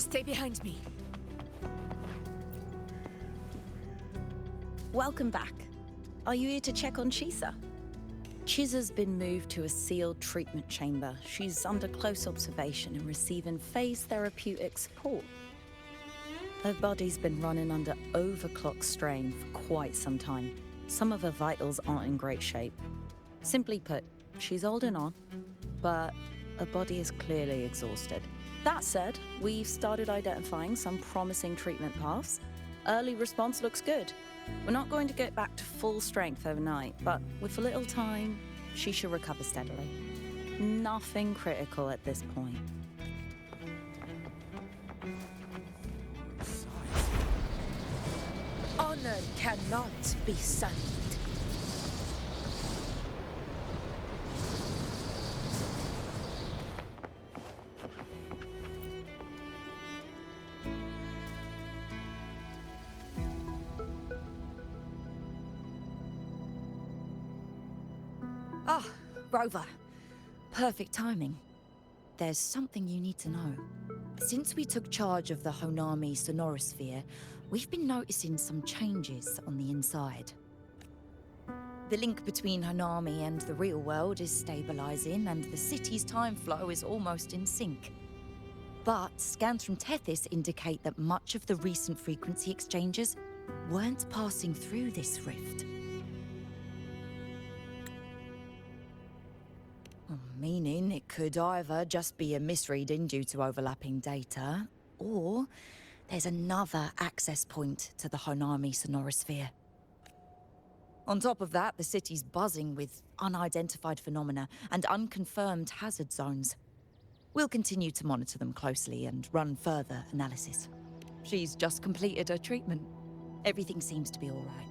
Stay behind me. Welcome back. Are you here to check on Chisa? Chisa's been moved to a sealed treatment chamber. She's under close observation and receiving phase therapeutic support. Her body's been running under overclock strain for quite some time. Some of her vitals aren't in great shape. Simply put, she's holding on, but her body is clearly exhausted. That said, we've started identifying some promising treatment paths. Early response looks good. We're not going to get back to full strength overnight, but with a little time, she should recover steadily. Nothing critical at this point. Honor cannot be sullied. Ah, Rover. Perfect timing. There's something you need to know. Since we took charge of the Honami sonorosphere, we've been noticing some changes on the inside. The link between Honami and the real world is stabilizing, and the city's time flow is almost in sync. But scans from Tethys indicate that much of the recent frequency exchanges weren't passing through this rift. Meaning it could either just be a misreading due to overlapping data, or there's another access point to the Honami sonorosphere. On top of that, the city's buzzing with unidentified phenomena and unconfirmed hazard zones. We'll continue to monitor them closely and run further analysis. She's just completed her treatment. Everything seems to be all right.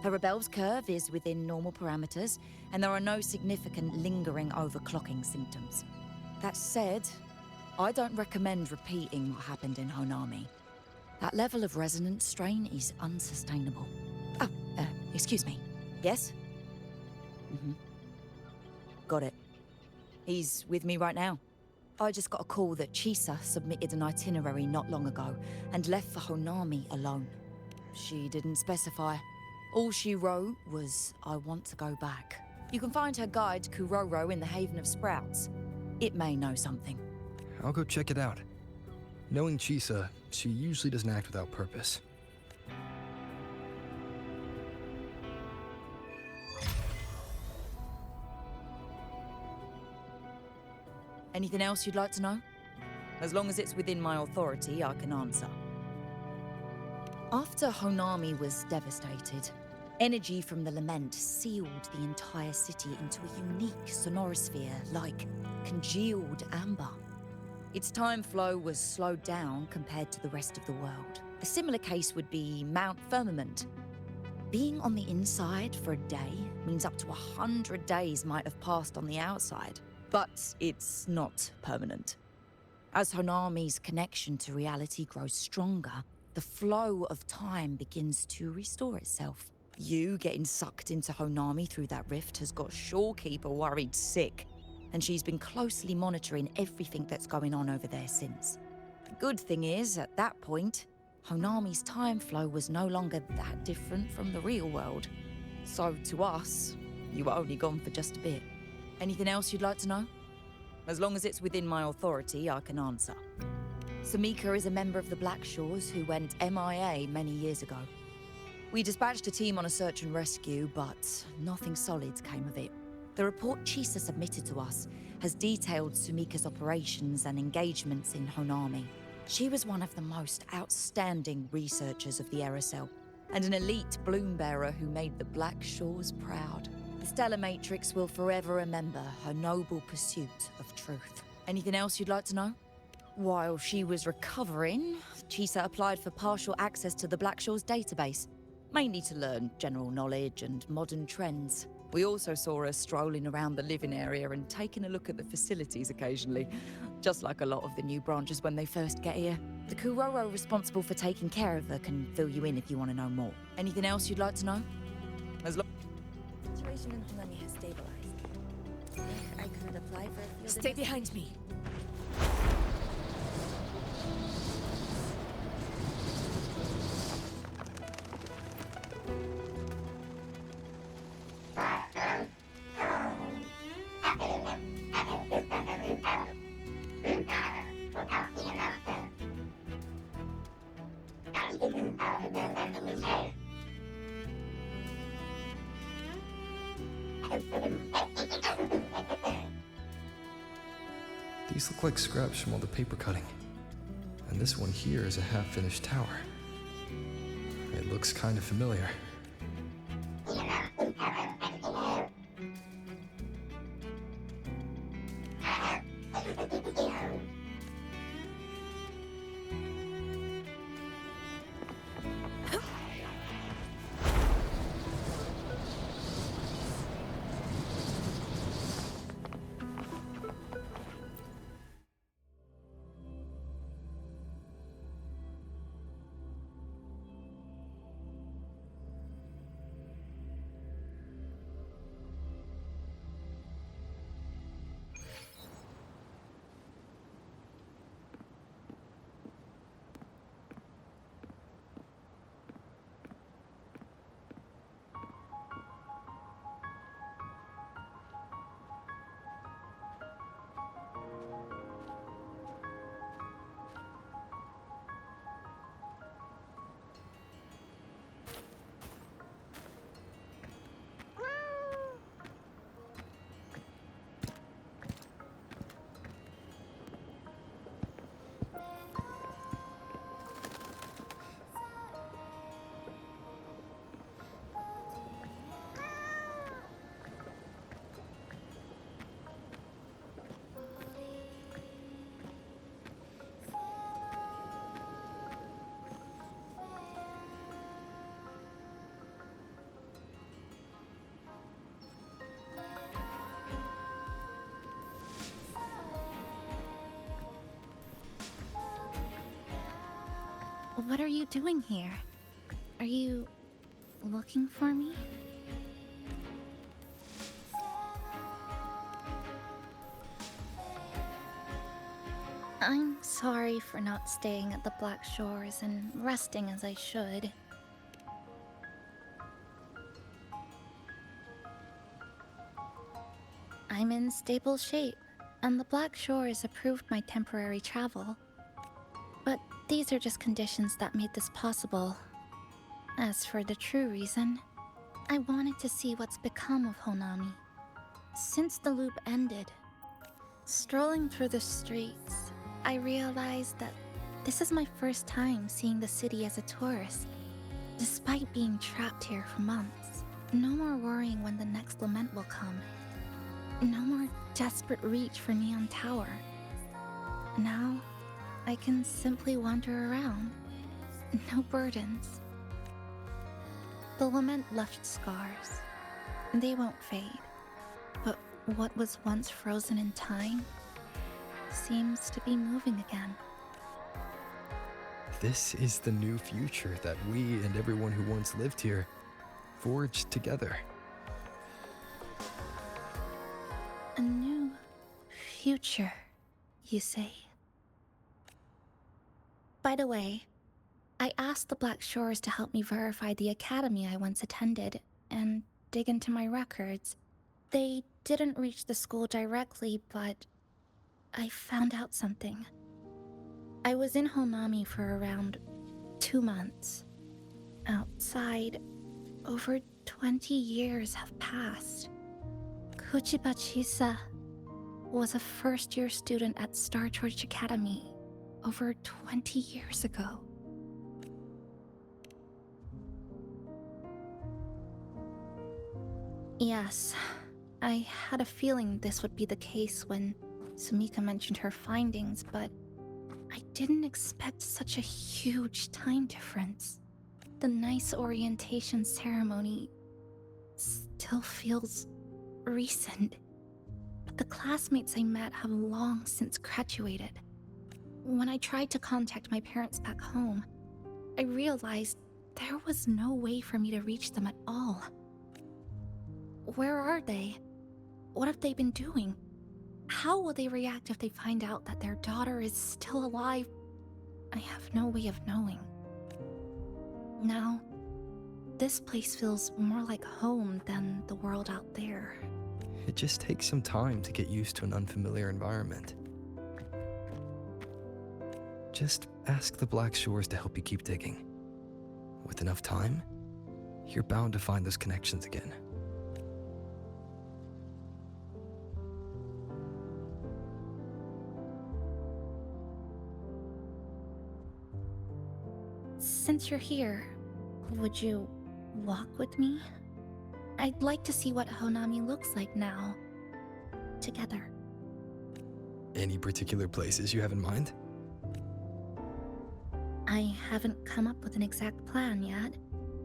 Her rebel's curve is within normal parameters, and there are no significant lingering overclocking symptoms. That said, I don't recommend repeating what happened in Honami. That level of resonance strain is unsustainable. Oh, excuse me. Yes? Got it. He's with me right now. I just got a call that Chisa submitted an itinerary not long ago and left for Honami alone. She didn't specify. All she wrote was, "I want to go back." You can find her guide, Kuroro, in the Haven of Sprouts. It may know something. I'll go check it out. Knowing Chisa, she usually doesn't act without purpose. Anything else you'd like to know? As long as it's within my authority, I can answer. After Honami was devastated, energy from the lament sealed the entire city into a unique sonorosphere like congealed amber. Its time flow was slowed down compared to the rest of the world. A similar case would be Mount Firmament. Being on the inside for a day means up to 100 days might have passed on the outside, but it's not permanent. As Honami's connection to reality grows stronger, the flow of time begins to restore itself. You getting sucked into Honami through that rift has got Shorekeeper worried sick, and she's been closely monitoring everything that's going on over there since. The good thing is, at that point, Honami's time flow was no longer that different from the real world. So to us, you were only gone for just a bit. Anything else you'd like to know? As long as it's within my authority, I can answer. Samika is a member of the Black Shores who went MIA many years ago. We dispatched a team on a search and rescue, but nothing solid came of it. The report Chisa submitted to us has detailed Sumika's operations and engagements in Honami. She was one of the most outstanding researchers of the Aerosel, and an elite bloom bearer who made the Black Shores proud. The Stellar Matrix will forever remember her noble pursuit of truth. Anything else you'd like to know? While she was recovering, Chisa applied for partial access to the Black Shores database, mainly to learn general knowledge and modern trends. We also saw her strolling around the living area and taking a look at the facilities occasionally, just like a lot of the new branches when they first get here. The Kuroro responsible for taking care of her can fill you in if you want to know more. Anything else you'd like to know? Situation in Honami has stabilized. I could apply for a field. Stay behind me. These look like scraps from all the paper cutting. And this one here is a half-finished tower. It looks kind of familiar. What are you doing here? Are you looking for me? I'm sorry for not staying at the Black Shores and resting as I should. I'm in stable shape, and the Black Shores approved my temporary travel. But these are just conditions that made this possible. As for the true reason, I wanted to see what's become of Honami. Since the loop ended, strolling through the streets, I realized that this is my first time seeing the city as a tourist. Despite being trapped here for months, no more worrying when the next lament will come. No more desperate reach for Neon Tower. Now, I can simply wander around. No burdens. The lament left scars. They won't fade. But what was once frozen in time seems to be moving again. This is the new future that we and everyone who once lived here forged together. A new future, you say? By the way, I asked the Black Shores to help me verify the academy I once attended and dig into my records. They didn't reach the school directly, but I found out something. I was in Honami for around 2 months. Outside, over 20 years have passed. Kuchiba Chisa was a first-year student at Star Church Academy over 20 years ago. Yes, I had a feeling this would be the case when Sumika mentioned her findings, but I didn't expect such a huge time difference. The nice orientation ceremony still feels recent, but the classmates I met have long since graduated. When I tried to contact my parents back home, I realized there was no way for me to reach them at all. Where are they? What have they been doing? How will they react if they find out that their daughter is still alive? I have no way of knowing. Now, this place feels more like home than the world out there. It just takes some time to get used to an unfamiliar environment. Just ask the Black Shores to help you keep digging. With enough time, you're bound to find those connections again. Since you're here, would you walk with me? I'd like to see what Honami looks like now. Together. Any particular places you have in mind? I haven't come up with an exact plan yet.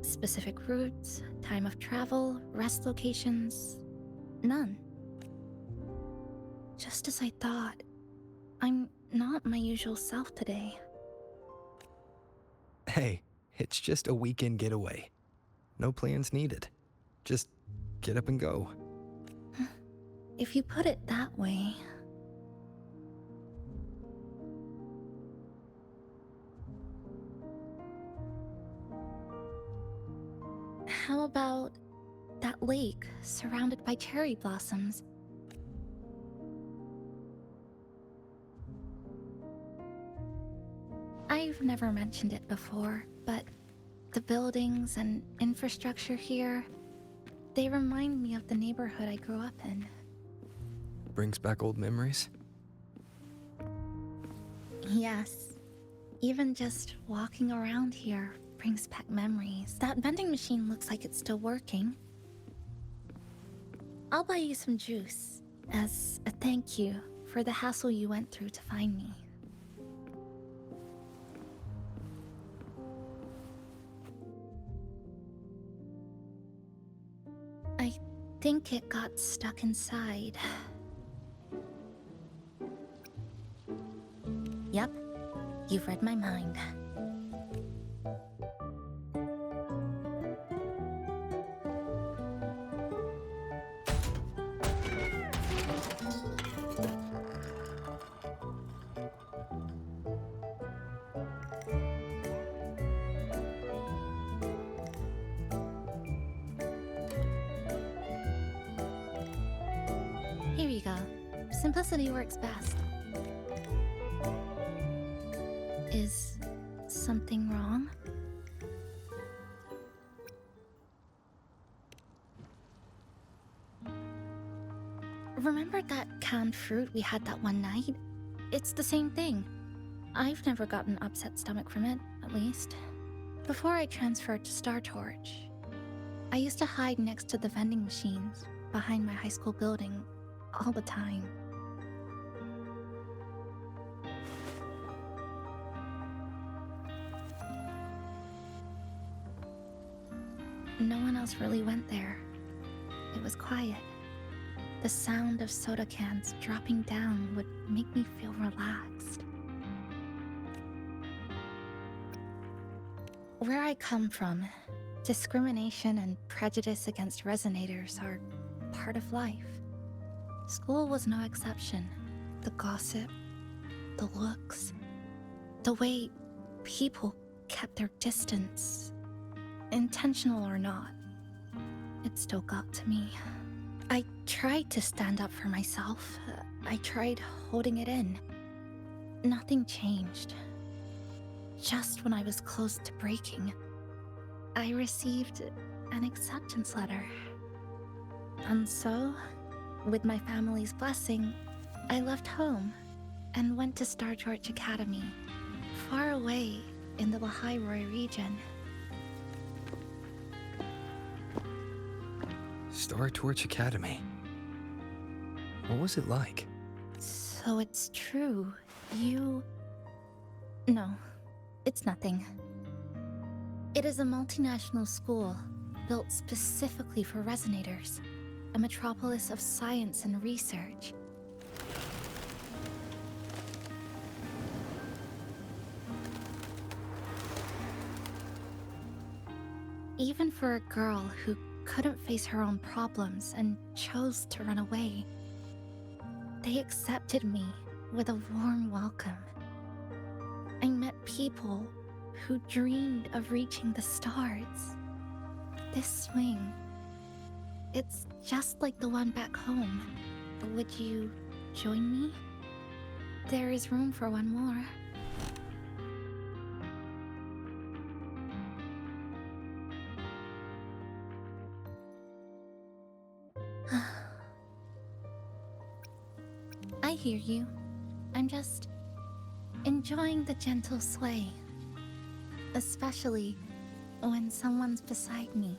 Specific routes, time of travel, rest locations. None. Just as I thought. I'm not my usual self today. Hey, it's just a weekend getaway. No plans needed. Just get up and go. If you put it that way. How about that lake surrounded by cherry blossoms? I've never mentioned it before, but the buildings and infrastructure here, they remind me of the neighborhood I grew up in. Brings back old memories? Yes. Even just walking around here brings back memories. That vending machine looks like it's still working. I'll buy you some juice as a thank you for the hassle you went through to find me. I think it got stuck inside. Yep, you've read my mind. Here you go. Simplicity works best. Is something wrong? Remember that canned fruit we had that one night? It's the same thing. I've never gotten upset stomach from it, at least. Before I transferred to Star Torch, I used to hide next to the vending machines behind my high school building all the time. No one else really went there. It was quiet. The sound of soda cans dropping down would make me feel relaxed. Where I come from, discrimination and prejudice against resonators are part of life. School was no exception. The gossip, the looks, the way people kept their distance, intentional or not, it still got to me. I tried to stand up for myself. I tried holding it in. Nothing changed. Just when I was close to breaking, I received an acceptance letter. And so, with my family's blessing, I left home and went to Star Torch Academy, far away in the Baha'i region. Star Torch Academy. What was it like? So it's true. No, it's nothing. It is a multinational school built specifically for resonators, a metropolis of science and research. Even for a girl who couldn't face her own problems and chose to run away, they accepted me with a warm welcome. I met people who dreamed of reaching the stars. This swing, it's just like the one back home. Would you join me? There is room for one more. I hear you. I'm just enjoying the gentle sway. Especially when someone's beside me.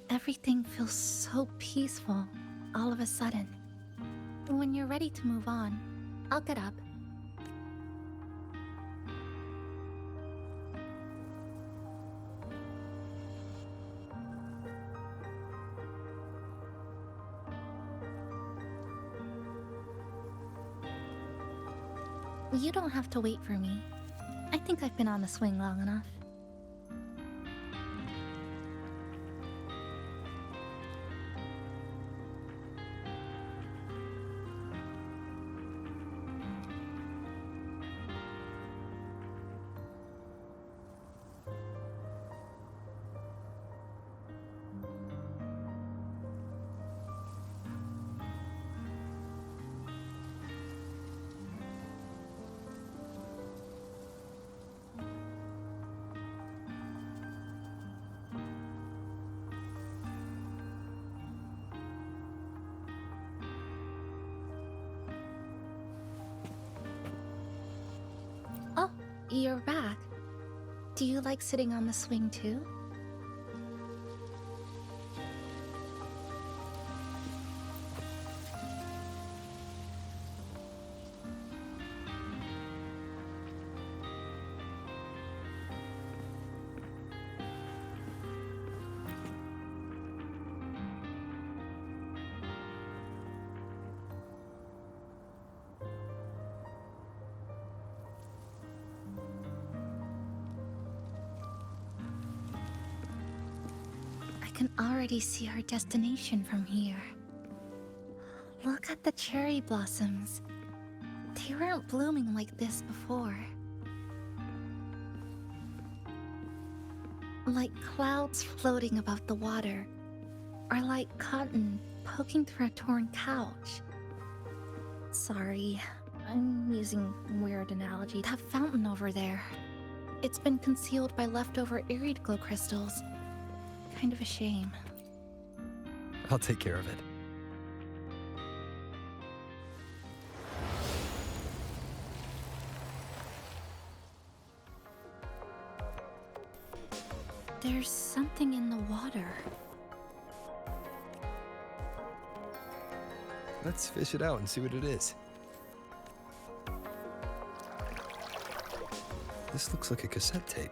Everything feels so peaceful all of a sudden. When you're ready to move on, I'll get up. You don't have to wait for me. I think I've been on the swing long enough. Oh, you're back. Do you like sitting on the swing too? I can already see our destination from here. Look at the cherry blossoms. They weren't blooming like this before. Like clouds floating above the water, or like cotton poking through a torn couch. Sorry, I'm using weird analogy. That fountain over there. It's been concealed by leftover irid glow crystals. Kind of a shame. I'll take care of it. There's something in the water. Let's fish it out and see what it is. This looks like a cassette tape.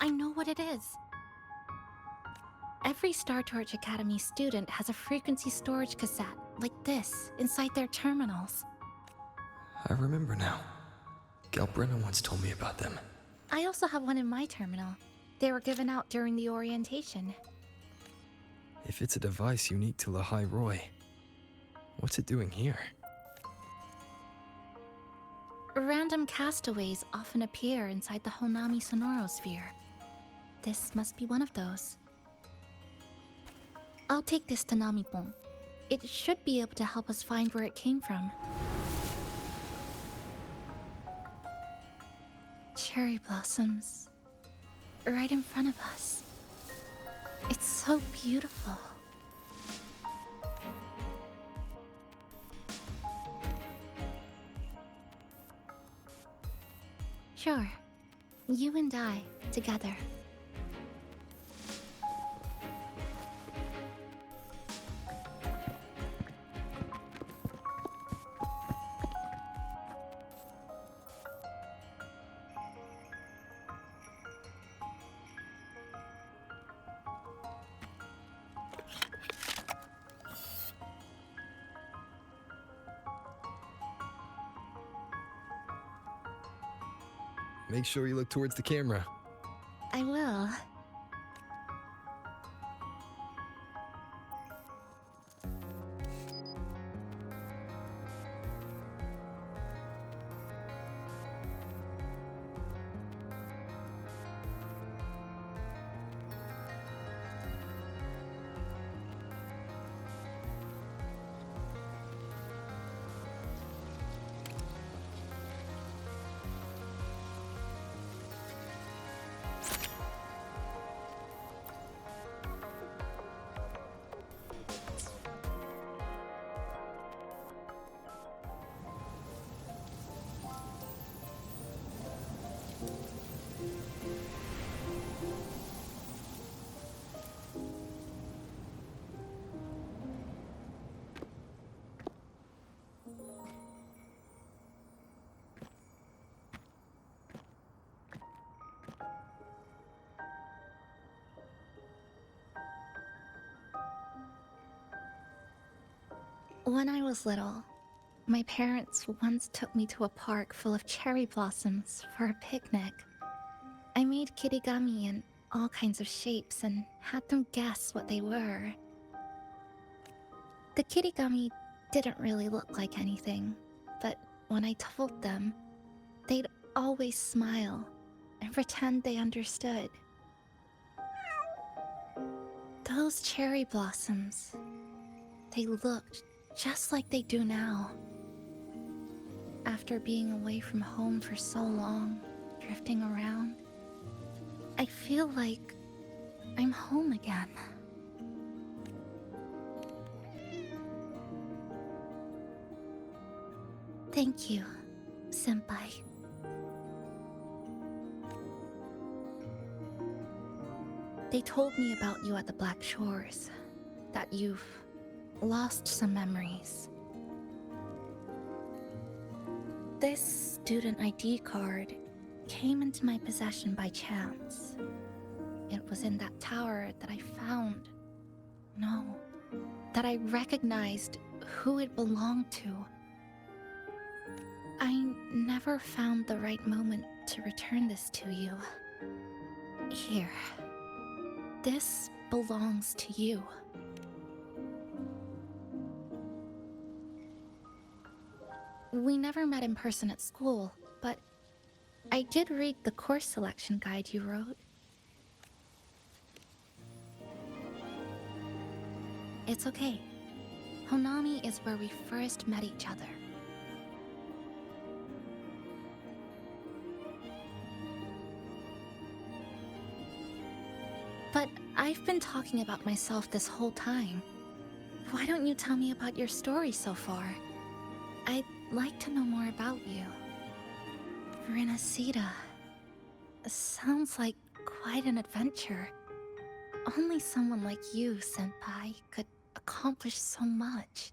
I know what it is. Every Star Torch Academy student has a frequency storage cassette like this inside their terminals. I remember now. Galbrenna once told me about them. I also have one in my terminal. They were given out during the orientation. If it's a device unique to Lahai Roy, what's it doing here? Random castaways often appear inside the Honami Sonorosphere. This must be one of those. I'll take this to Namipon. It should be able to help us find where it came from. Cherry blossoms. Right in front of us. It's so beautiful. Sure. You and I, together. Make sure you look towards the camera. I will. When I was little, my parents once took me to a park full of cherry blossoms for a picnic. I made kirigami in all kinds of shapes and had them guess what they were. The kirigami didn't really look like anything, but when I told them, they'd always smile and pretend they understood. Those cherry blossoms, they looked just like they do now. After being away from home for so long, drifting around, I feel like I'm home again. Thank you, Senpai. They told me about you at the Black Shores, that you've lost some memories. This student ID card came into my possession by chance. It was in that tower that I found. No, that I recognized who it belonged to. I never found the right moment to return this to you. Here. This belongs to you. We never met in person at school, but I did read the course selection guide you wrote. It's okay. Honami is where we first met each other. But I've been talking about myself this whole time. Why don't you tell me about your story so far? I'd like to know more about you. Renacida. Sounds like quite an adventure. Only someone like you, Senpai, could accomplish so much.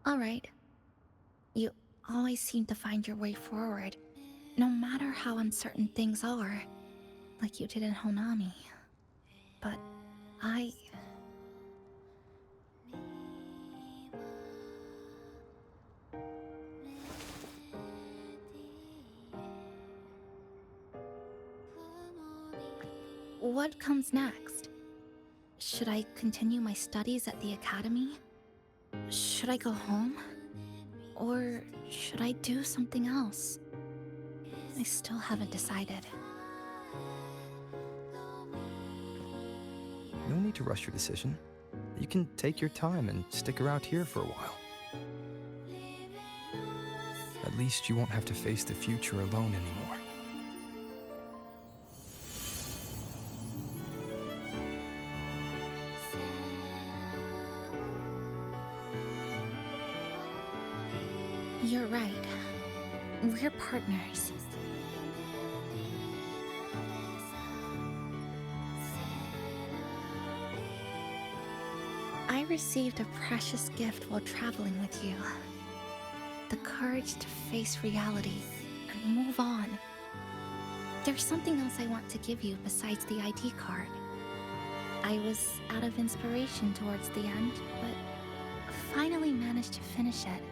Alright. You always seem to find your way forward, no matter how uncertain things are, like you did in Honami. But What comes next? Should I continue my studies at the academy? Should I go home? Or should I do something else? I still haven't decided. No need to rush your decision. You can take your time and stick around here for a while. At least you won't have to face the future alone anymore. You're right. We're partners. I received a precious gift while traveling with you. The courage to face reality and move on. There's something else I want to give you besides the ID card. I was out of inspiration towards the end, but finally managed to finish it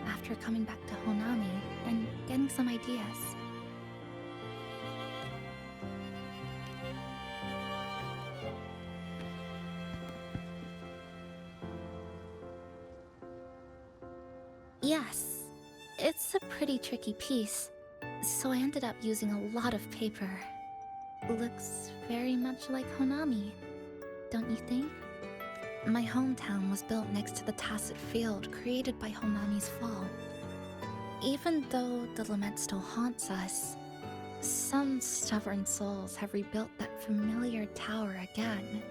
after coming back to Honami and getting some ideas. Yes, it's a pretty tricky piece, so I ended up using a lot of paper. Looks very much like Honami, don't you think? My hometown was built next to the tacit field created by Honami's fall. Even though the lament still haunts us, some stubborn souls have rebuilt that familiar tower again.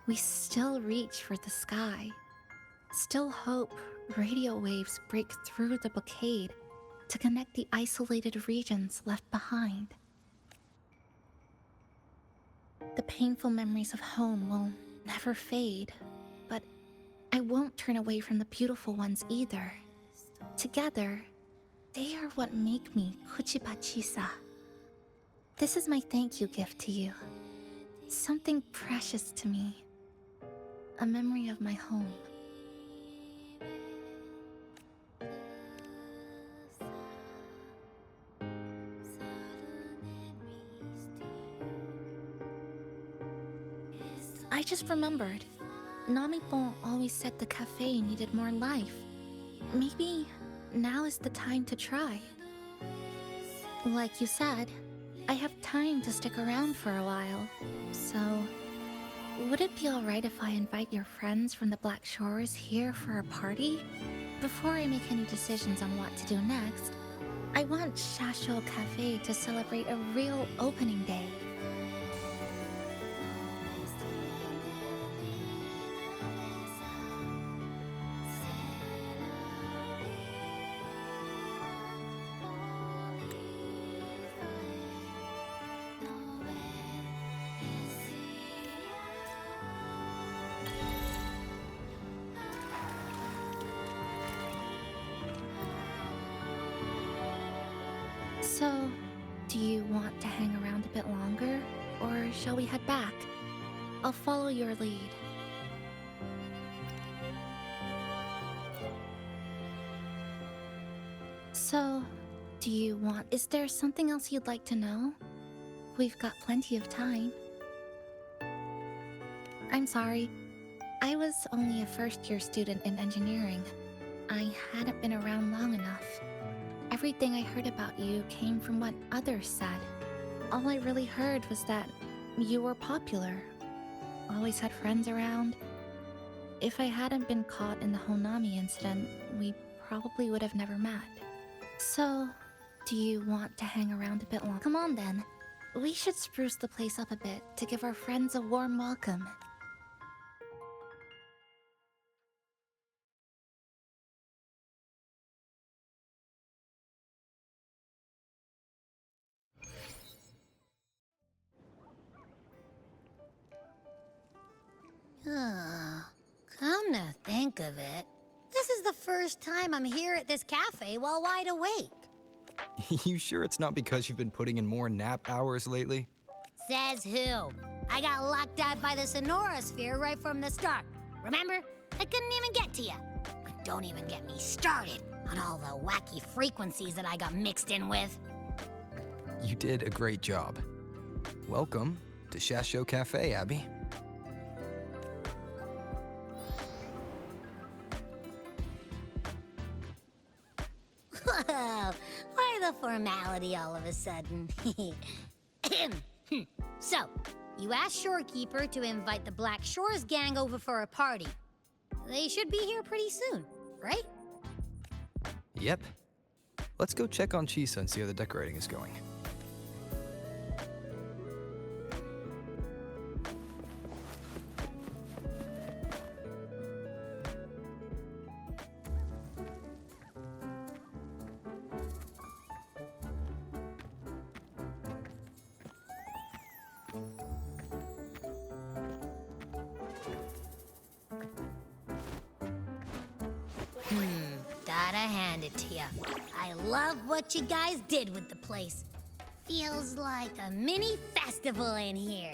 We still reach for the sky, still hope radio waves break through the blockade to connect the isolated regions left behind. The painful memories of home will never fade, but I won't turn away from the beautiful ones either. Together, They are what make me Kuchiba Chisa. This is my thank you gift to you. Something precious to me. A memory of my home. I just remembered. Namipon always said the cafe needed more life. Maybe now is the time to try. Like you said, I have time to stick around for a while. So, would it be alright if I invite your friends from the Black Shores here for a party? Before I make any decisions on what to do next, I want Shasho Cafe to celebrate a real opening day. So, do you want to hang around a bit longer, or shall we head back? I'll follow your lead. So, do you want... Is there something else you'd like to know? We've got plenty of time. I'm sorry. I was only a first-year student in engineering. I hadn't been around long enough. Everything I heard about you came from what others said. All I really heard was that you were popular. Always had friends around. If I hadn't been caught in the Honami incident, we probably would have never met. So, do you want to hang around a bit longer? Come on then. We should spruce the place up a bit to give our friends a warm welcome. Come to think of it, this is the first time I'm here at this cafe while wide awake. You sure it's not because you've been putting in more nap hours lately? Says who? I got locked out by the Sonorosphere right from the start. Remember? I couldn't even get to you. Don't even get me started on all the wacky frequencies that I got mixed in with. You did a great job. Welcome to Shasho Cafe, Abby. Whoa, why the formality all of a sudden? So, you asked Shorekeeper to invite the Black Shores gang over for a party. They should be here pretty soon, right? Yep. Let's go check on Chisa and see how the decorating is going. Gotta hand it to ya. I love what you guys did with the place. Feels like a mini festival in here.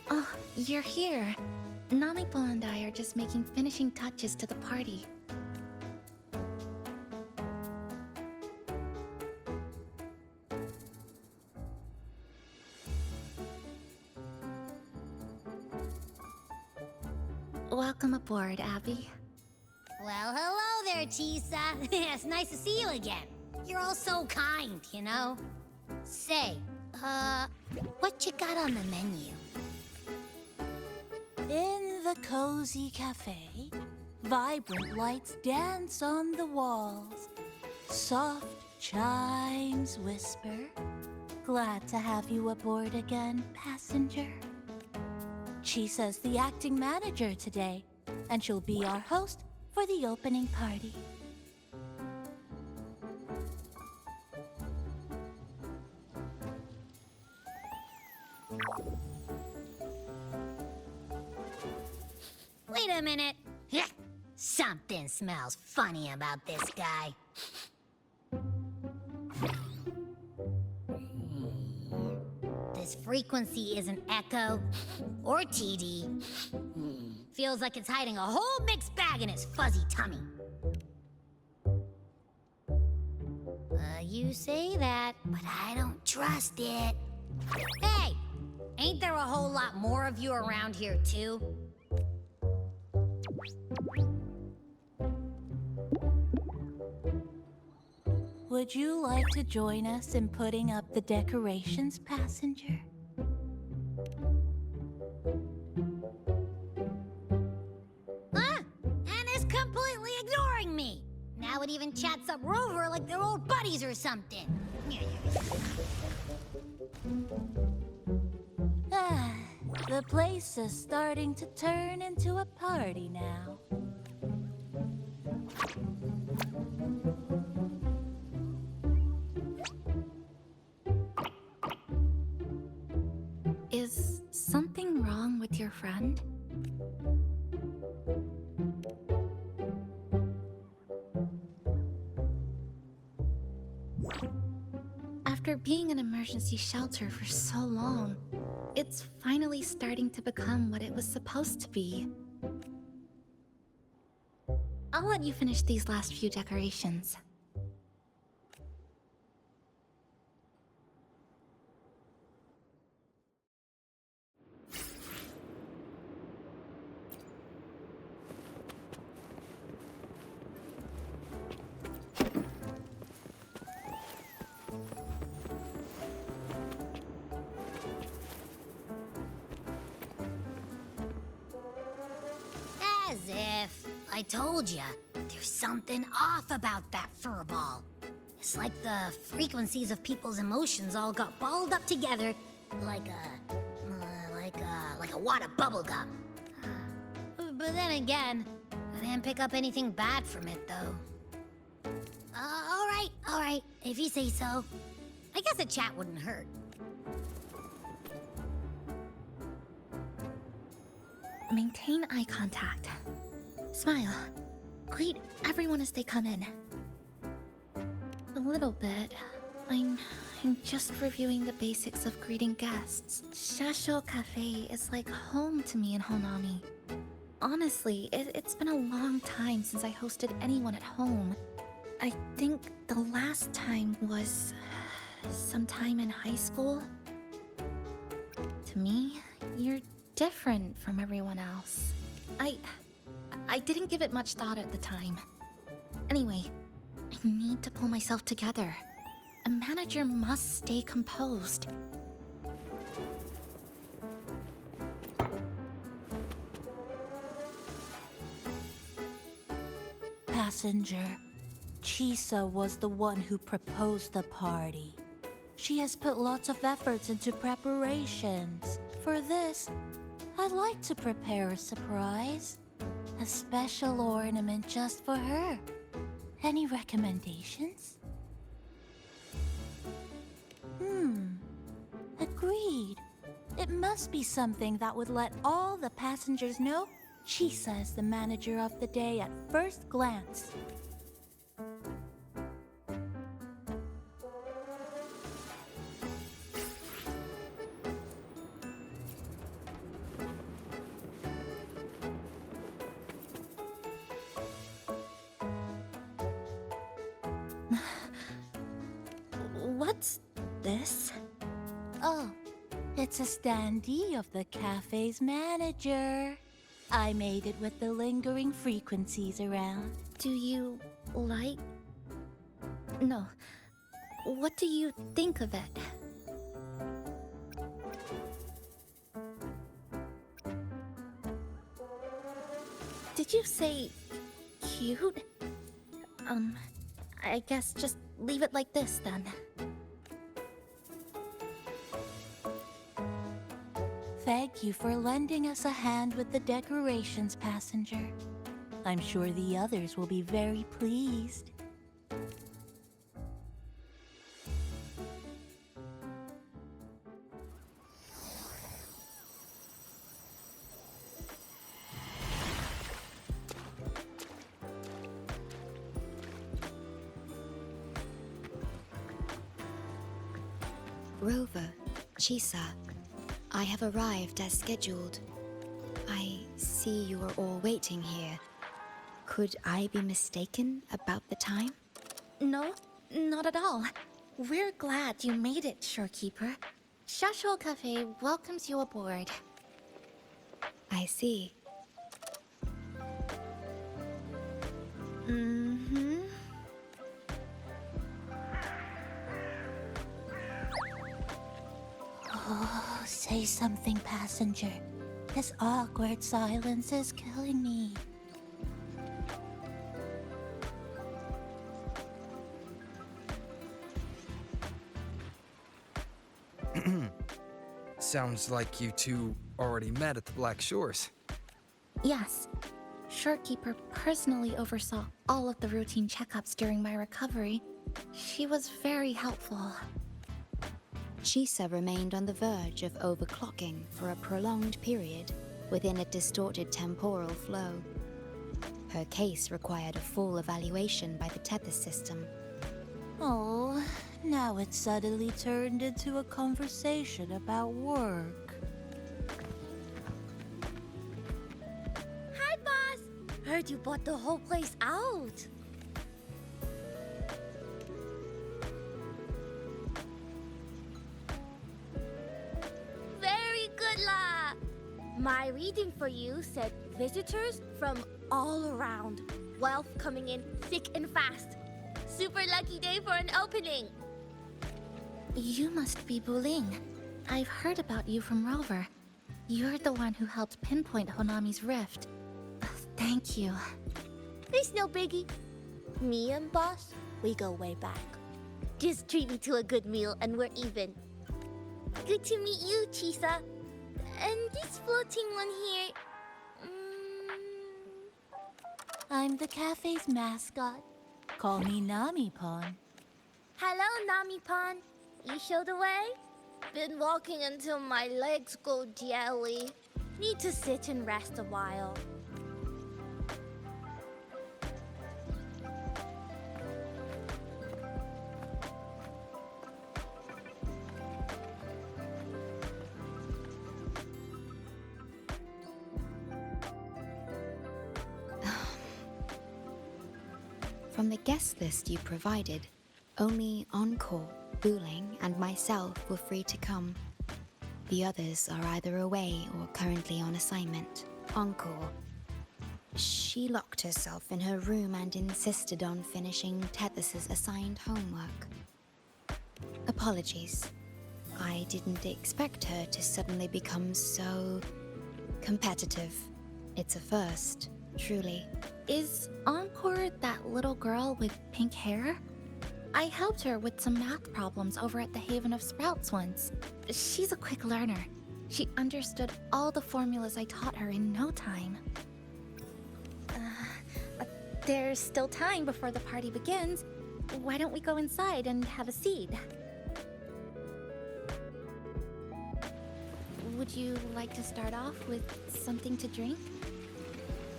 Oh, you're here. Namipo and I are just making finishing touches to the party. Welcome aboard, Abby. Well, hello there, Chisa. It's nice to see you again. You're all so kind, you know? Say, what you got on the menu? In the cozy cafe, vibrant lights dance on the walls. Soft chimes whisper. Glad to have you aboard again, passenger. Chisa's the acting manager today, and she'll be our host for the opening party. Wait a minute. Something smells funny about this guy. This frequency isn't echo or TD. Feels like it's hiding a whole mixed bag in its fuzzy tummy. You say that, but I don't trust it. Hey, ain't there a whole lot more of you around here, too? Would you like to join us in putting up the decorations, passenger? And is completely ignoring me. Now it even chats up Rover like they're old buddies or something. Ah, the place is starting to turn into a party now. Is something wrong with your friend? After being an emergency shelter for so long, it's finally starting to become what it was supposed to be. I'll let you finish these last few decorations. As if. I told ya, there's something off about that furball. It's like the frequencies of people's emotions all got balled up together like a wad of bubblegum. But then again, I didn't pick up anything bad from it, though. All right, if you say so. I guess a chat wouldn't hurt. Maintain eye contact. Smile. Greet everyone as they come in. A little bit. I'm just reviewing the basics of greeting guests. Shasho Cafe is like home to me in Honami. Honestly, it's been a long time since I hosted anyone at home. I think the last time was sometime in high school. To me, you're different from everyone else. I didn't give it much thought at the time. Anyway, I need to pull myself together. A manager must stay composed. Passenger, Chisa was the one who proposed the party. She has put lots of efforts into preparations. For this, I'd like to prepare a surprise. A special ornament just for her. Any recommendations? Agreed. It must be something that would let all the passengers know Chisa is the manager of the day at first glance. What's this? Oh, it's a standee of the cafe's manager. I made it with the lingering frequencies around. Do you like... No. What do you think of it? Did you say cute? I guess just leave it like this then. Thank you for lending us a hand with the decorations, passenger. I'm sure the others will be very pleased. Rover, Chisa, I have arrived as scheduled. I see you are all waiting here. Could I be mistaken about the time? No, not at all. We're glad you made it, Shorekeeper. Shashol Cafe welcomes you aboard. I see. Mm-hmm. Oh, say something, passenger. This awkward silence is killing me. Sounds like you two already met at the Black Shores. Yes. Shorekeeper personally oversaw all of the routine checkups during my recovery. She was very helpful. Chisa remained on the verge of overclocking for a prolonged period within a distorted temporal flow. Her case required a full evaluation by the tether system. Oh, now it's suddenly turned into a conversation about work. Hi, boss! Heard you bought the whole place out. Very good, La! My reading for you said visitors from all around. Wealth coming in thick and fast. Super lucky day for an opening. You must be Buling. I've heard about you from Rover. You're the one who helped pinpoint Honami's rift. Thank you. It's no biggie. Me and boss, we go way back. Just treat me to a good meal and we're even. Good to meet you, Chisa. And this floating one here... I'm the cafe's mascot. Call me Nami-pon. Hello, Nami-pon. You show the way? Been walking until my legs go jelly. Need to sit and rest a while. From the guest list you provided, only Encore, Buling, and myself were free to come. The others are either away or currently on assignment. Encore. She locked herself in her room and insisted on finishing Tethys' assigned homework. Apologies. I didn't expect her to suddenly become so... competitive. It's a first, truly. Is Encore that little girl with pink hair? I helped her with some math problems over at the Haven of Sprouts once. She's a quick learner. She understood all the formulas I taught her in no time. There's still time before the party begins. Why don't we go inside and have a seat? Would you like to start off with something to drink?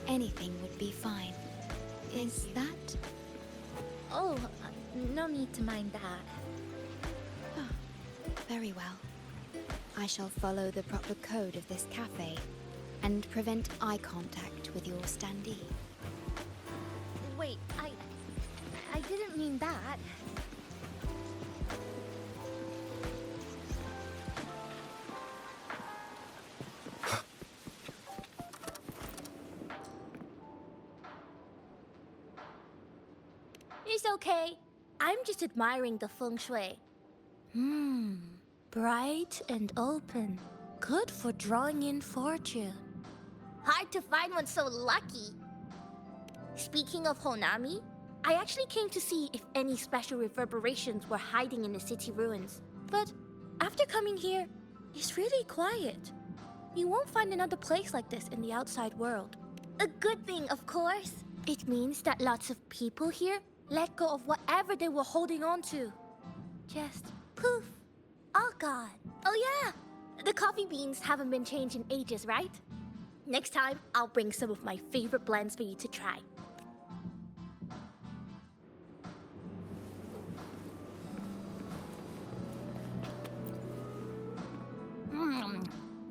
Anything would be fine. Is that... Oh, no need to mind that. Oh, very well. I shall follow the proper code of this cafe and prevent eye contact with your standee. Wait, I didn't mean that. It's okay. I'm just admiring the feng shui. Bright and open. Good for drawing in fortune. Hard to find one so lucky. Speaking of Honami, I actually came to see if any special reverberations were hiding in the city ruins. But after coming here, it's really quiet. You won't find another place like this in the outside world. A good thing, of course. It means that lots of people here let go of whatever they were holding on to. Just poof, all gone. Oh yeah, the coffee beans haven't been changed in ages, right? Next time, I'll bring some of my favorite blends for you to try.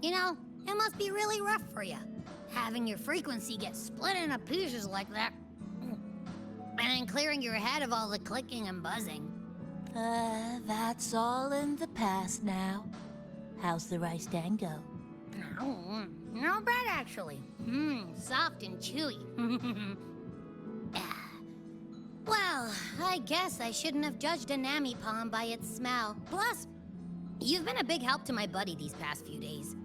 You know, it must be really rough for you, having your frequency get split into pieces like that. And then clearing your head of all the clicking and buzzing. That's all in the past now. How's the rice dango? Oh, not bad actually. Soft and chewy. Well, I guess I shouldn't have judged a Nami palm by its smell. Plus, you've been a big help to my buddy these past few days.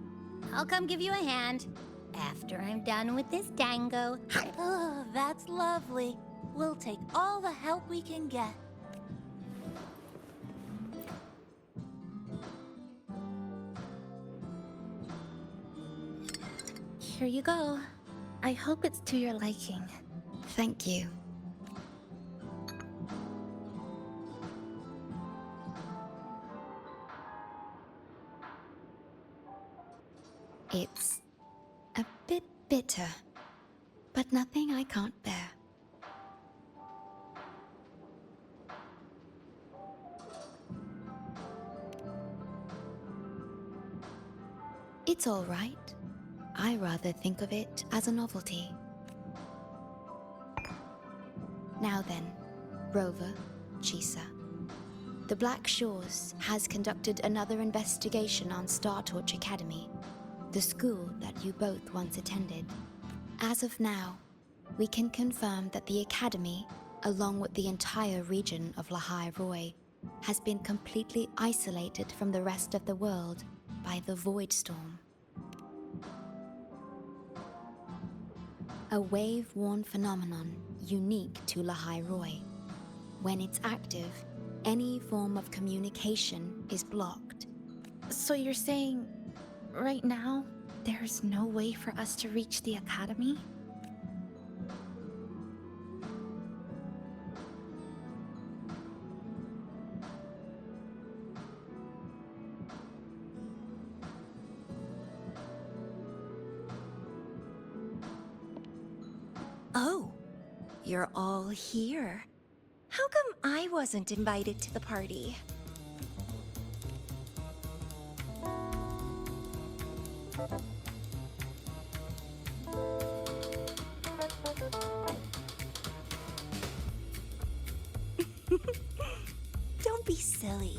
I'll come give you a hand after I'm done with this dango. Oh, that's lovely. We'll take all the help we can get. Here you go. I hope it's to your liking. Thank you. It's a bit bitter, but nothing I can't bear. It's all right. I rather think of it as a novelty. Now then, Rover, Chisa. The Black Shores has conducted another investigation on Star Torch Academy, the school that you both once attended. As of now, we can confirm that the Academy, along with the entire region of Lahai Roi, has been completely isolated from the rest of the world by the Void Storm. A wave-worn phenomenon unique to Lahai Roi. When it's active, any form of communication is blocked. So you're saying, right now, there's no way for us to reach the Academy? Oh, you're all here. How come I wasn't invited to the party? Don't be silly.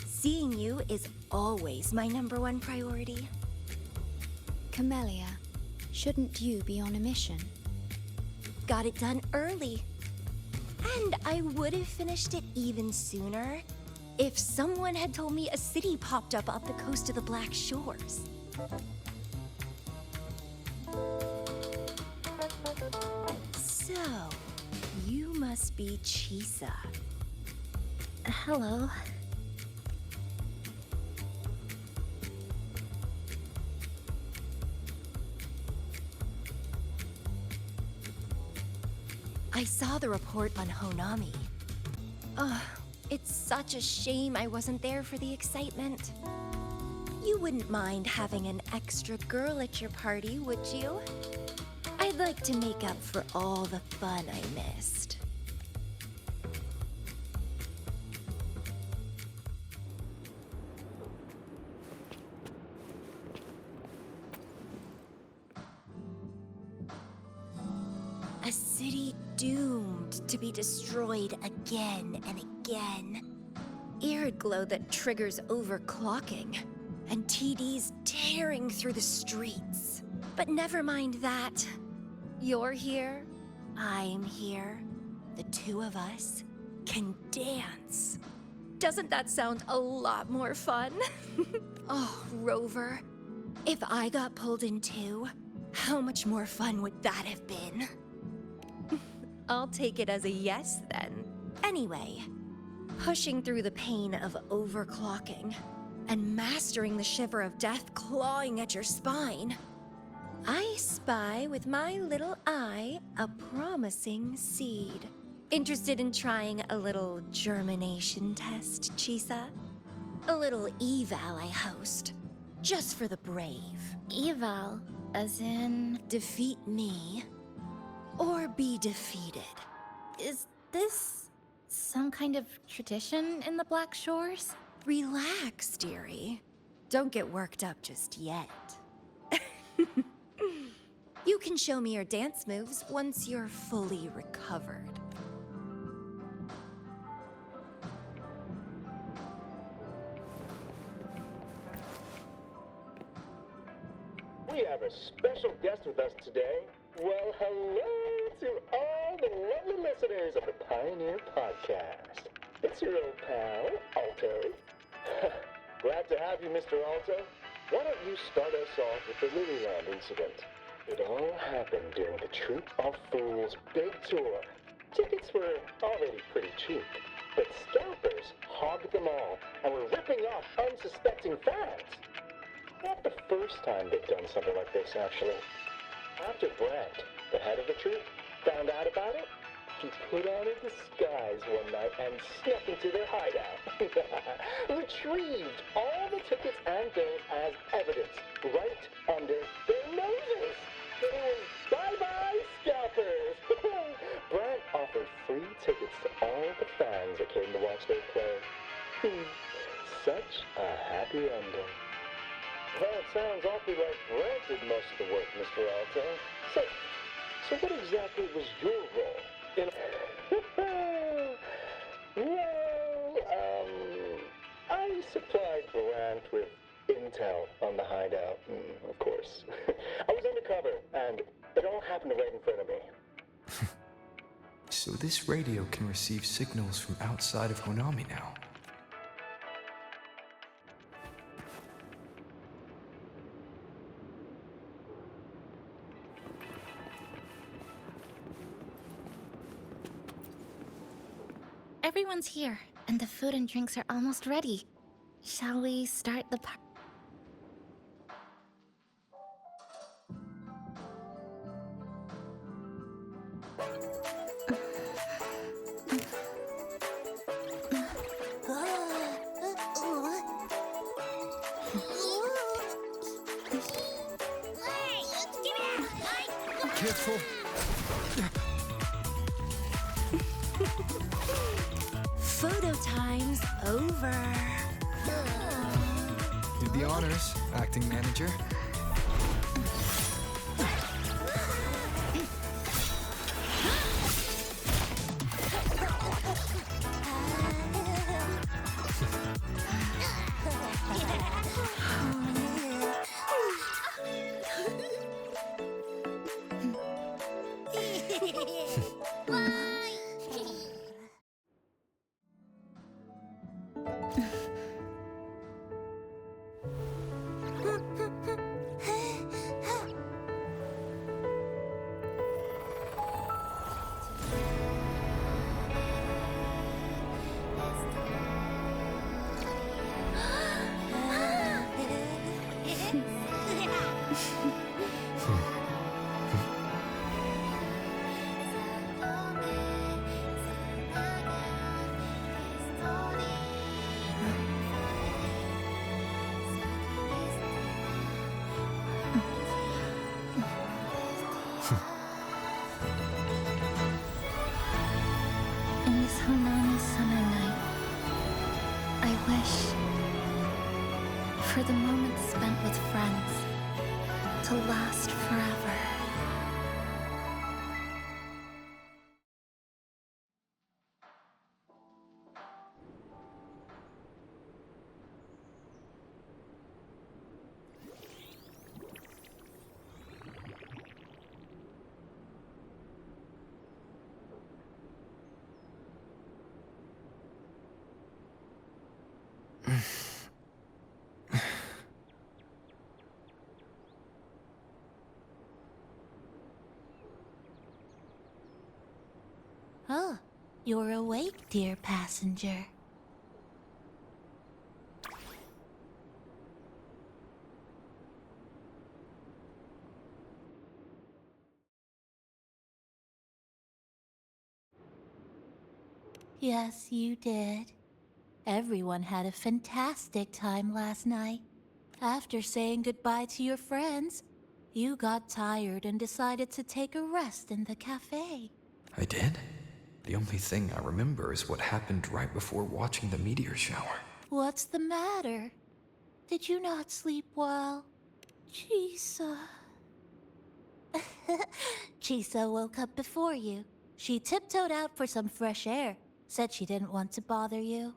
Seeing you is always my #1 priority. Camellia, shouldn't you be on a mission? Got it done early. And I would have finished it even sooner if someone had told me a city popped up off the coast of the Black Shores. So, you must be Chisa. Hello. I saw the report on Honami. Ugh, it's such a shame I wasn't there for the excitement. You wouldn't mind having an extra girl at your party, would you? I'd like to make up for all the fun I missed. A city doomed to be destroyed again and again. Arid glow that triggers overclocking, and TDs tearing through the streets. But never mind that. You're here, I'm here. The two of us can dance. Doesn't that sound a lot more fun? Oh, Rover, if I got pulled in too, how much more fun would that have been? I'll take it as a yes then. Anyway, pushing through the pain of overclocking and mastering the shiver of death clawing at your spine, I spy with my little eye a promising seed. Interested in trying a little germination test, Chisa? A little eval I host, just for the brave. Eval, as in... Defeat me, or be defeated. Is this some kind of tradition in the Black Shores? Relax, dearie. Don't get worked up just yet. You can show me your dance moves once you're fully recovered. We have a special guest with us today. Well, hello to all the lovely listeners of the Pioneer Podcast. It's your old pal, Alto. Glad to have you, Mr. Alto. Why don't you start us off with the Lilyland incident? It all happened during the Troop of Fools big tour. Tickets were already pretty cheap, but scalpers hogged them all and were ripping off unsuspecting fans. Not the first time they've done something like this, actually. After Brent, the head of the troop, found out about it, he put on a disguise one night and snuck into their hideout. Retrieved all the tickets and bills as evidence right under their noses. It was bye-bye scalpers. Brent offered free tickets to all the fans that came to watch their play. Such a happy ending. Well, it sounds awfully like Brent did most of the work, Mr. Alto. So what exactly was your role in... I supplied Brent with intel on the hideout, of course. I was undercover, and it all happened right in front of me. So this radio can receive signals from outside of Honami now. Everyone's here, and the food and drinks are almost ready. Shall we start the party? Careful! Photo time's over. Did the honors, acting manager. In this Honami summer night, I wish for the moments spent with friends to last forever. Oh, you're awake, dear passenger. Yes, you did. Everyone had a fantastic time last night. After saying goodbye to your friends, you got tired and decided to take a rest in the cafe. I did? The only thing I remember is what happened right before watching the meteor shower. What's the matter? Did you not sleep well? Chisa. Chisa woke up before you. She tiptoed out for some fresh air. Said she didn't want to bother you.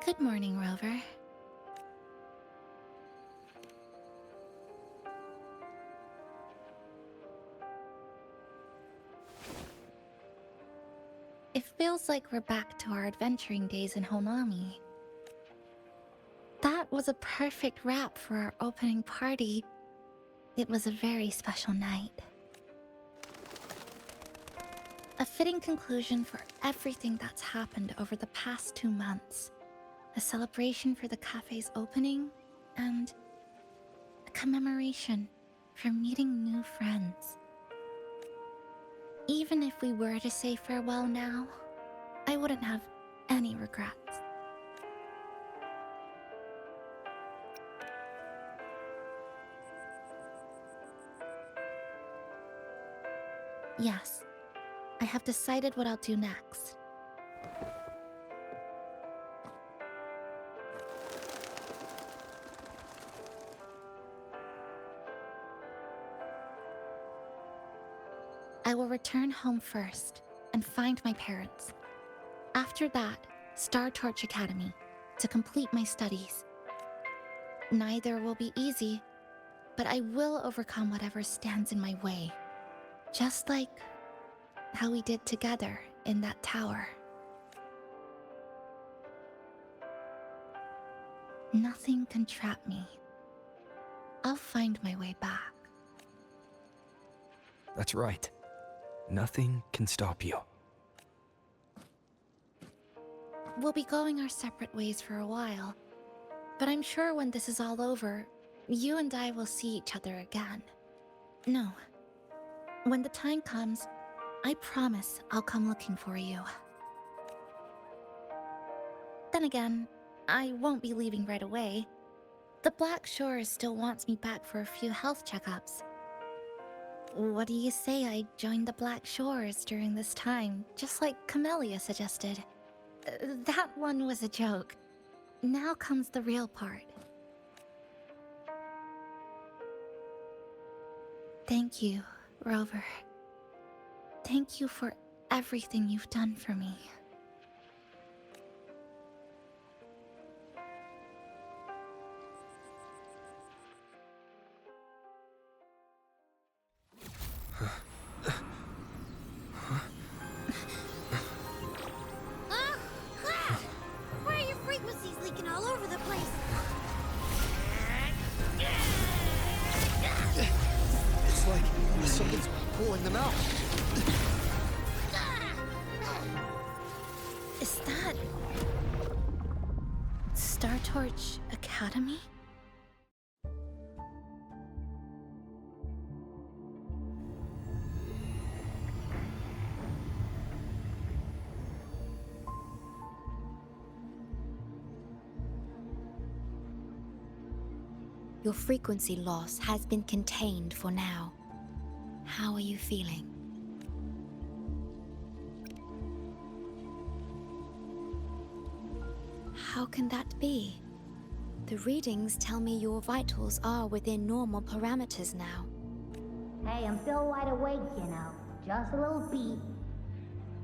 Good morning, Rover. It feels like we're back to our adventuring days in Honami. That was a perfect wrap for our opening party. It was a very special night. A fitting conclusion for everything that's happened over the past 2 months. A celebration for the cafe's opening, and a commemoration for meeting new friends. Even if we were to say farewell now, I wouldn't have any regrets. Yes, I have decided what I'll do next. I will return home first and find my parents. After that, Star Torch Academy to complete my studies. Neither will be easy, but I will overcome whatever stands in my way. Just like how we did together in that tower. Nothing can trap me. I'll find my way back. That's right. Nothing can stop you. We'll be going our separate ways for a while, but I'm sure when this is all over, you and I will see each other again. No. When the time comes, I promise I'll come looking for you. Then again, I won't be leaving right away. The Black Shores still wants me back for a few health checkups. What do you say I join the Black Shores during this time, just like Camellia suggested? That one was a joke. Now comes the real part. Thank you, Rover. Thank you for everything you've done for me. Why are your frequencies leaking all over the place? It's like someone's pulling them out. Is that... Star Torch Academy? Your frequency loss has been contained for now. How are you feeling? How can that be? The readings tell me your vitals are within normal parameters now. Hey, I'm still wide awake, you know. Just a little beat.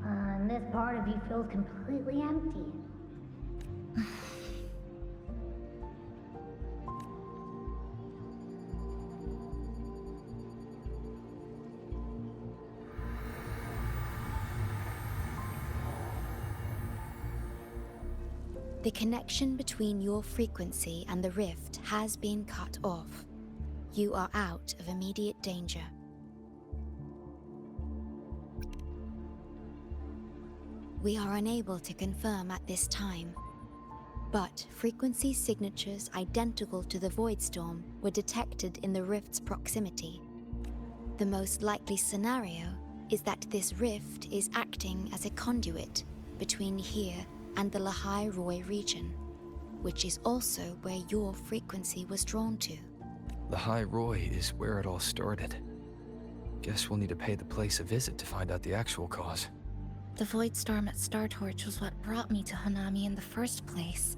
And this part of you feels completely empty. The connection between your frequency and the rift has been cut off. You are out of immediate danger. we are unable to confirm at this time. But frequency signatures identical to the void storm were detected in the rift's proximity. The most likely scenario is that this rift is acting as a conduit between here and the Lahai Roi region, which is also where your frequency was drawn to. The High Roy is where it all started. Guess we'll need to pay the place a visit to find out the actual cause. The void storm at Startorch was what brought me to Hanami in the first place.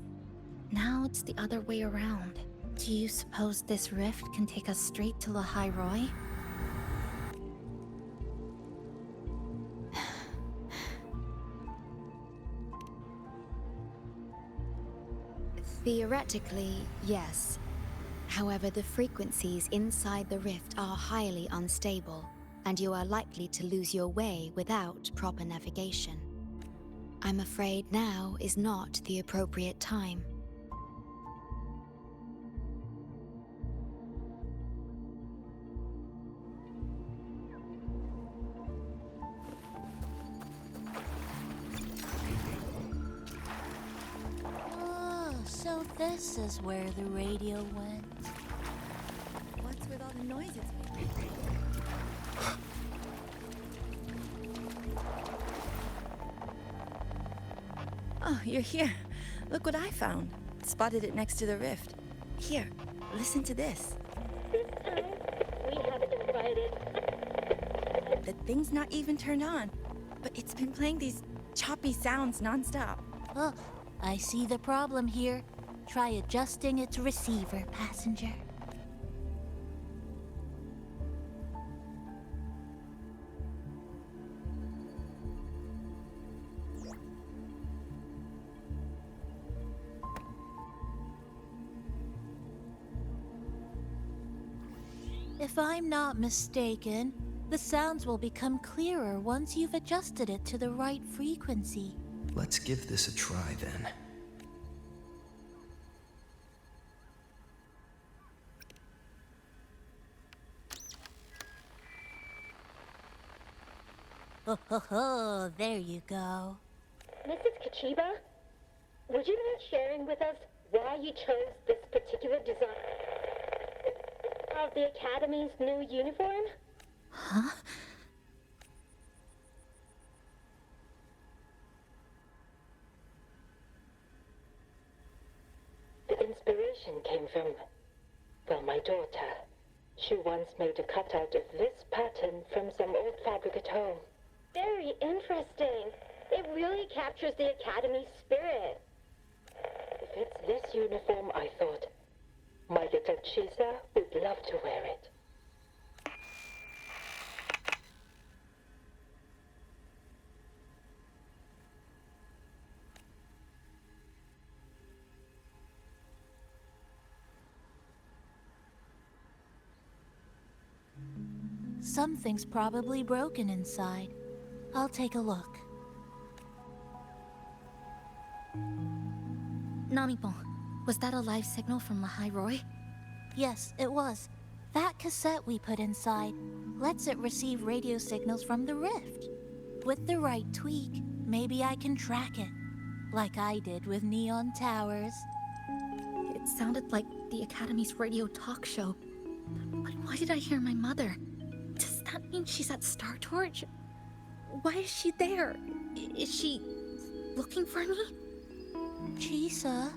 Now it's the other way around. Do you suppose this rift can take us straight to Lahai Roi? Theoretically, yes. However, the frequencies inside the rift are highly unstable, and you are likely to lose your way without proper navigation. I'm afraid now is not the appropriate time. Oh, so this is where the radio went. What's with all the noises? Oh, you're here. Look what I found. Spotted it next to the rift. Here, listen to this. This time, we have invited. The thing's not even turned on, but it's been playing these choppy sounds nonstop. Oh, I see the problem here. Try adjusting its receiver, passenger. If I'm not mistaken, the sounds will become clearer once you've adjusted it to the right frequency. Let's give this a try then. Oh, ho, ho, there you go. Mrs. Kachiba, would you mind sharing with us why you chose this particular design of the Academy's new uniform? Huh? The inspiration came from, well, my daughter. She once made a cutout of this pattern from some old fabric at home. Very interesting. It really captures the Academy's spirit. If it's this uniform, I thought, my little Chisa would love to wear it. Something's probably broken inside. I'll take a look. Namipon, was that a live signal from Lahai Roi? Yes, it was. That cassette we put inside lets it receive radio signals from the rift. With the right tweak, maybe I can track it, like I did with Neon Towers. It sounded like the Academy's radio talk show. But why did I hear my mother? Does that mean she's at Startorch? Why is she there? Is she looking for me? Chisa?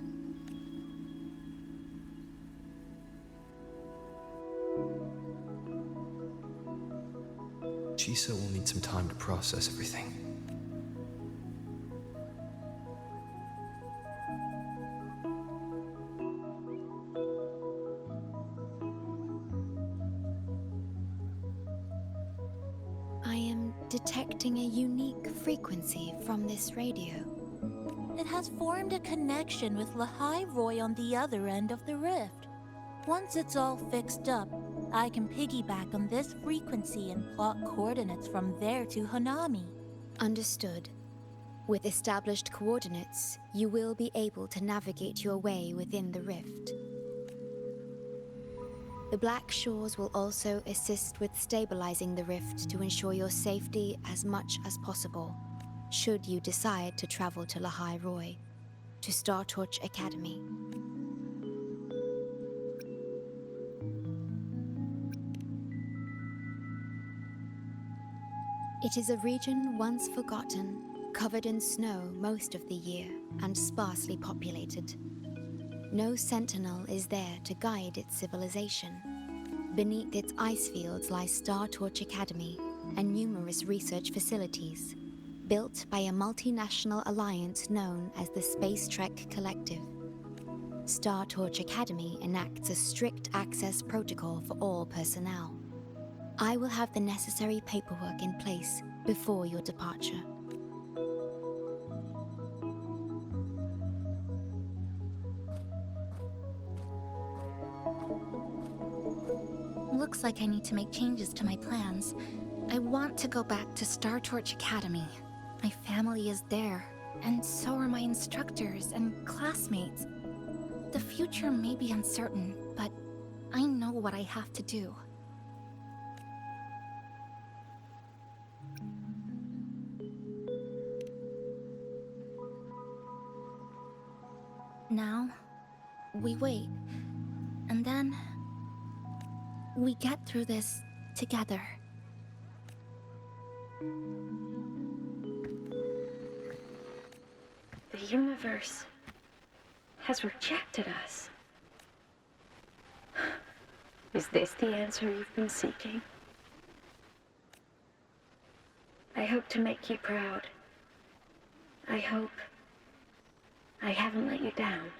Chisa will need some time to process everything. I am detecting a unique frequency from this radio. It has formed a connection with Lahai Roi on the other end of the rift. Once it's all fixed up, I can piggyback on this frequency and plot coordinates from there to Hanami. Understood. With established coordinates, you will be able to navigate your way within the rift. The Black Shores will also assist with stabilizing the rift to ensure your safety as much as possible. should you decide to travel to Lahai Roy, to Star Torch Academy. It is a region once forgotten, covered in snow most of the year, and sparsely populated. No sentinel is there to guide its civilization. Beneath its ice fields lies Star Torch Academy and numerous research facilities, built by a multinational alliance known as the Space Trek Collective. Star Torch Academy enacts a strict access protocol for all personnel. I will have the necessary paperwork in place before your departure. Looks like I need to make changes to my plans. I want to go back to Star Torch Academy. My family is there, and so are my instructors and classmates. The future may be uncertain, but I know what I have to do. Now, we wait, and then we get through this together. The universe has rejected us. Is this the answer you've been seeking? I hope to make you proud. I hope I haven't let you down.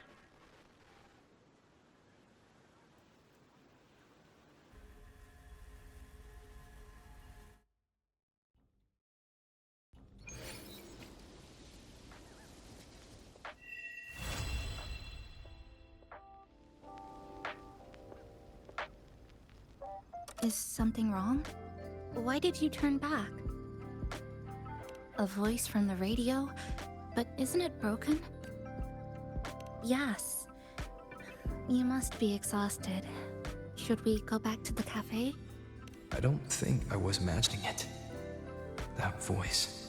Is something wrong? Why did you turn back? A voice from the radio? But isn't it broken? Yes. You must be exhausted. Should we go back to the cafe? I don't think I was imagining it. That voice.